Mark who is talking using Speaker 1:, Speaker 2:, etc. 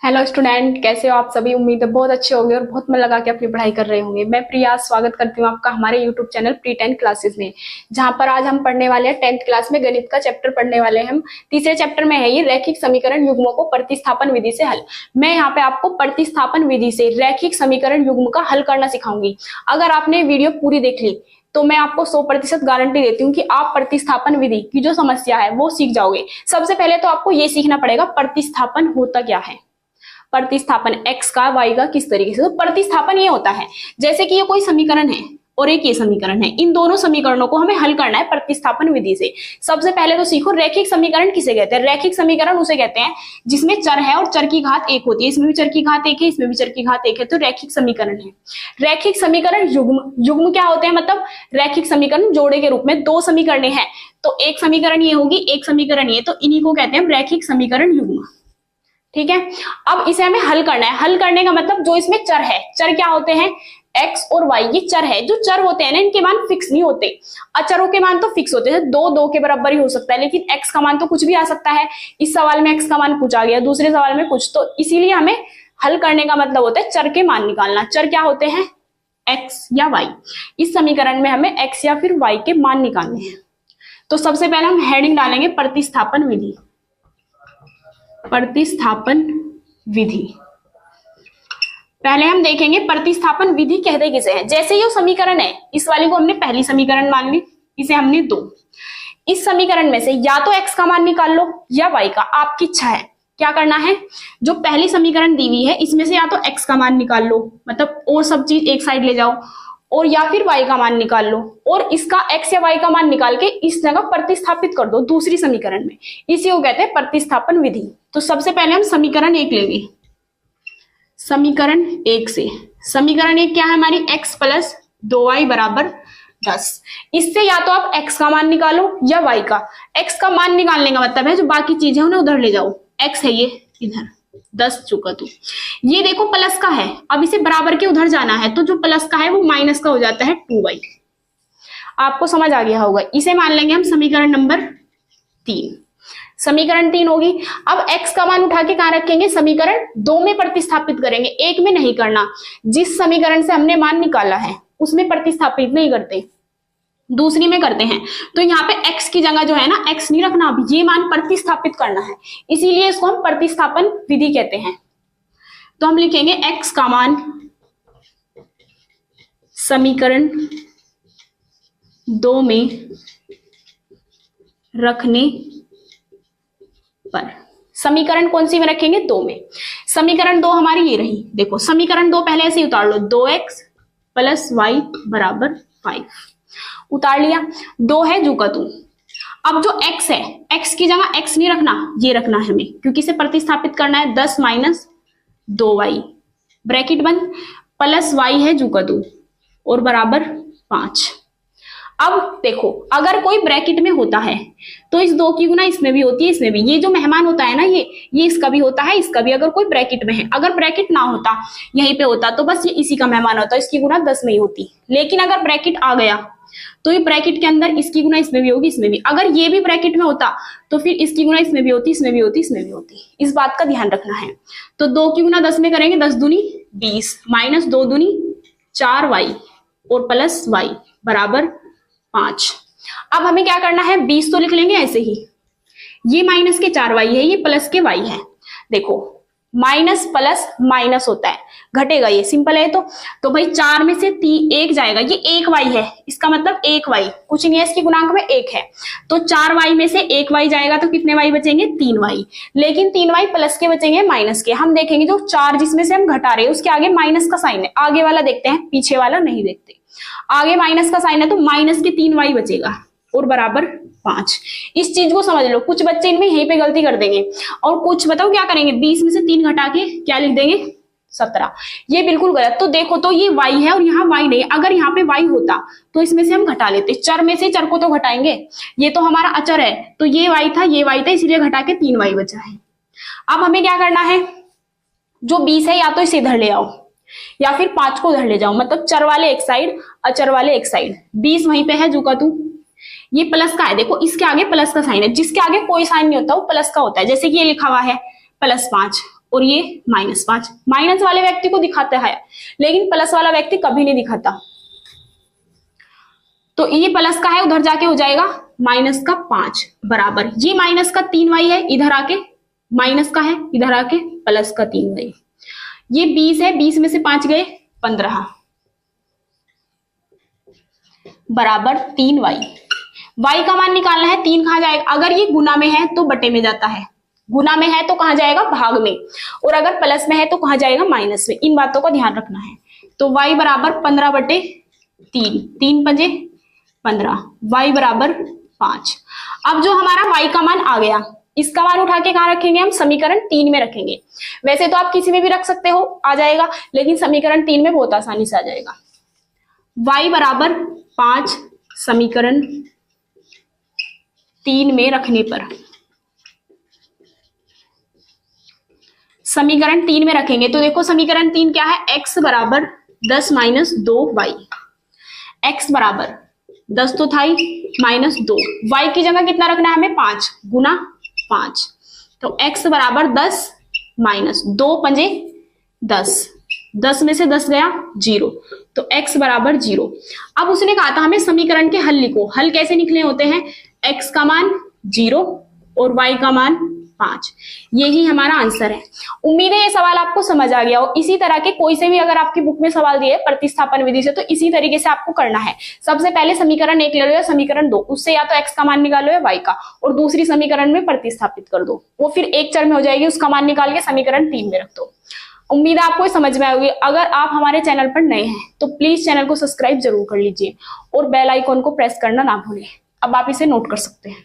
Speaker 1: Hello student, कैसे हो आप सभी। उम्मीद है बहुत अच्छे होंगे और बहुत मन लगा के अपनी पढ़ाई कर रहे होंगे। मैं प्रिया स्वागत करती हूँ आपका हमारे यूट्यूब चैनल प्री 10 क्लासेस में, जहां पर आज हम पढ़ने वाले हैं 10th क्लास में गणित का चैप्टर पढ़ने वाले हैं। हम तीसरे चैप्टर में है ये रैखिक समीकरण युग्मों को प्रतिस्थापन विधि से हल। मैं यहाँ पे आपको प्रतिस्थापन विधि से रैखिक समीकरण युग्म का हल करना सिखाऊंगी। अगर आपने वीडियो पूरी देख ली तो मैं आपको 100% गारंटी देती हूँ कि आप प्रतिस्थापन विधि की जो समस्या है वो सीख जाओगे। सबसे पहले तो आपको ये सीखना पड़ेगा प्रतिस्थापन होता क्या है। प्रतिस्थापन x का y का किस तरीके से, तो प्रतिस्थापन ये होता है जैसे कि ये कोई समीकरण है और एक ये समीकरण है, इन दोनों समीकरणों को हमें हल करना है प्रतिस्थापन विधि से। सबसे पहले तो सीखो रैखिक समीकरण किसे कहते हैं। रैखिक समीकरण उसे कहते हैं जिसमें चर है और चर की घात एक होती है। इसमें भी चर की घात एक है, इसमें भी चर की घात एक है, तो रैखिक समीकरण है। रैखिक समीकरण युग्म क्या होते हैं, मतलब रैखिक समीकरण जोड़े के रूप में दो समीकरण है, तो एक समीकरण ये होगी, एक समीकरण ये, तो इन्हीं को कहते हैं रैखिक समीकरण युग्म। ठीक है, अब इसे हमें हल करना है। हल करने का मतलब जो इसमें चर है, चर क्या होते हैं, x और y, ये चर है। जो चर होते हैं ना, इनके मान फिक्स नहीं होते। अचरों के मान तो फिक्स होते हैं, दो के बराबर ही हो सकता है, लेकिन x का मान तो कुछ भी आ सकता है। इस सवाल में x का मान कुछ आ गया, दूसरे सवाल में कुछ, तो इसीलिए हमें हल करने का मतलब होता है चर के मान निकालना। चर क्या होते हैं, x या y। इस समीकरण में हमें x या फिर y के मान निकालने हैं। तो सबसे पहले हम हेडिंग डालेंगे प्रतिस्थापन विधि। प्रतिस्थापन विधि पहले हम देखेंगे प्रतिस्थापन विधि कहते किसे हैं। जैसे ये समीकरण है, इस वाली को हमने पहली समीकरण मान ली, इसे हमने दो। इस समीकरण में से या तो x का मान निकाल लो या y का, आपकी इच्छा है। क्या करना है, जो पहली समीकरण दी हुई है इसमें से या तो x का मान निकाल लो, मतलब और सब चीज एक साइड ले जाओ, और या फिर y का मान निकाल लो और इसका x या y का मान निकाल के इस जगह प्रतिस्थापित कर दो दूसरी समीकरण में। इसी को कहते हैं प्रतिस्थापन विधि। तो सबसे पहले हम समीकरण एक लेंगे। समीकरण एक से, समीकरण एक क्या है हमारी, x प्लस 2y बराबर 10। इससे या तो आप x का मान निकालो या y का। x का मान निकालने का मतलब है जो बाकी चीजें उन्हें उधर ले जाओ। x है ये इधर 10 चुका, तो ये देखो प्लस का है, अब इसे बराबर के उधर जाना है, तो जो प्लस का है वो माइनस का हो जाता है 2y। आपको समझ आ गया होगा। इसे मान लेंगे हम समीकरण नंबर 3। समीकरण 3 होगी। अब x का मान उठा के कहां रखेंगे, समीकरण 2 में प्रतिस्थापित करेंगे, एक में नहीं करना। जिस समीकरण से हमने मान निकाला है उसमें प्रतिस्थापित नहीं करते, दूसरी में करते हैं। तो यहाँ पे x की जगह जो है ना, x नहीं रखना, अब ये मान प्रतिस्थापित करना है, इसीलिए इसको हम प्रतिस्थापन विधि कहते हैं। तो हम लिखेंगे x का मान समीकरण 2 में रखने पर, समीकरण कौन सी में रखेंगे, 2 में। समीकरण 2 हमारी ये रही, देखो समीकरण 2 पहले ऐसे ही उतार लो, 2x प्लस y बराबर 5 उतार लिया। 2 है जू का तू। अब जो x है, x की जगह x नहीं रखना, ये रखना है हमें, क्योंकि इसे प्रतिस्थापित करना है। 10 माइनस 2y ब्रैकेट बंद, प्लस y है जू का तू और बराबर 5। अब देखो अगर कोई ब्रैकेट में होता है तो इस 2 की गुना इसमें भी होती है, इसमें भी। ये जो मेहमान होता है ना, ये इसका भी होता है, इसका भी, अगर कोई ब्रैकेट में है। अगर ब्रैकेट ना होता, यहीं पे होता, तो बस ये इसी का मेहमान होता, इसकी गुना 10 में ही होती। लेकिन अगर ब्रैकेट आ गया तो ये ब्रैकेट के अंदर इसकी गुना इसमें भी होगी, इसमें भी। अगर ये भी ब्रैकेट में होता तो फिर इसकी गुना इसमें भी होती, इसमें भी होती, इसमें भी होती। इस बात का ध्यान रखना है। तो 2 की गुना 10 में करेंगे, 10 दूनी 20 माइनस 2 दूनी 4y और प्लस y बराबर 5। अब हमें क्या करना है, 20 तो लिख लेंगे ऐसे ही, ये माइनस के 4y है, ये प्लस के y है। देखो माइनस प्लस माइनस होता है, घटेगा, ये सिंपल है। तो भाई 4 में से 1 जाएगा, ये 1y है, इसका मतलब 1y, कुछ नहीं है, इसकी गुणांक में 1 है। तो 4y में से 1y जाएगा तो कितने y बचेंगे, 3y। लेकिन 3y प्लस के बचेंगे माइनस के। हम देखेंगे जो 4 जिसमें से हम घटा रहे हैं उसके आगे माइनस का साइन है, आगे वाला देखते हैं, पीछे वाला नहीं देखते। आगे माइनस का साइन है तो माइनस के 3y बचेगा और बराबर 5। इस चीज को समझ लो, कुछ बच्चे इनमें यहीं पे गलती कर देंगे और कुछ बताओ क्या करेंगे, 20 में से 3 घटा के क्या लिख देंगे, 17। ये बिल्कुल गलत। तो देखो तो ये y है और यहाँ y नहीं। अगर यहाँ पे y होता तो इसमें से हम घटा लेते, चर में से चर को तो घटाएंगे। ये तो हमारा अचर है, तो ये y था, ये y था, इसीलिए घटा के 3y बचा है। अब हमें क्या करना है, जो 20 है या तो इसे इधर ले आओ या फिर 5 को उधर ले जाओ, मतलब चर वाले एक साइड, अचर वाले एक साइड। 20 वहीं पे है जू का तू, ये प्लस का है, देखो इसके आगे प्लस का साइन है, जिसके आगे कोई साइन नहीं होता वो प्लस का होता है। जैसे कि ये लिखा हुआ है +5 और ये -5। माइनस वाले व्यक्ति को दिखाता है लेकिन प्लस वाला व्यक्ति कभी नहीं दिखाता। तो ये प्लस का है, उधर जाके हो जाएगा -5 बराबर, ये -3y है, इधर आके माइनस का है, इधर आके प्लस का 3y। ये 20 है, 20 में से 5 गए 15 बराबर 3y। y का मान निकालना है, 3 कहाँ जाएगा? अगर ये गुना में है तो बटे में जाता है, गुना में है तो कहाँ जाएगा? भाग में, और अगर प्लस में है तो कहाँ जाएगा? माइनस में। इन बातों का ध्यान रखना है। तो y बराबर 15/3, 3 पंजे 15, y बराबर 5। अब जो हमारा y का मान आ गया, इसका मान उठा के कहाँ रखेंगे? हम समीकरण 3 में रखेंगे। वैसे तो आप किसी में भी रख सकते हो, आ जाएगा, लेकिन समीकरण 3 में बहुत आसानी से आ जाएगा। y बराबर 5 समीकरण 3 में रखने पर, समीकरण 3 में रखेंगे तो देखो समीकरण 3 क्या है? x बराबर 10 - 2y। x बराबर 10 तो था ही, -2, y की जगह कितना रखना है हमें? 5 गुना 5। तो x बराबर 10 - 2 पंजे 10, 10 में से 10 गया 0, तो x बराबर 0। अब उसने कहा था हमें समीकरण के हल लिखो। हल कैसे निकले होते हैं? x का मान 0 और y का मान 5, यही हमारा आंसर है। उम्मीद है ये सवाल आपको समझ आ गया हो। इसी तरह के कोई से भी अगर आपकी बुक में सवाल दिए प्रतिस्थापन विधि से, तो इसी तरीके से आपको करना है। सबसे पहले समीकरण 1 ले लो या समीकरण 2, उससे या तो x का मान निकालो या y का, और दूसरी समीकरण में प्रतिस्थापित कर दो, वो फिर एक चर में हो जाएगी, उसका मान निकाल के समीकरण 3 में रख दो। उम्मीद है आपको समझ में आएगी। अगर आप हमारे चैनल पर नए हैं तो प्लीज चैनल को सब्सक्राइब जरूर कर लीजिए और बेल आइकॉन को प्रेस करना ना भूलें। अब आप इसे नोट कर सकते हैं।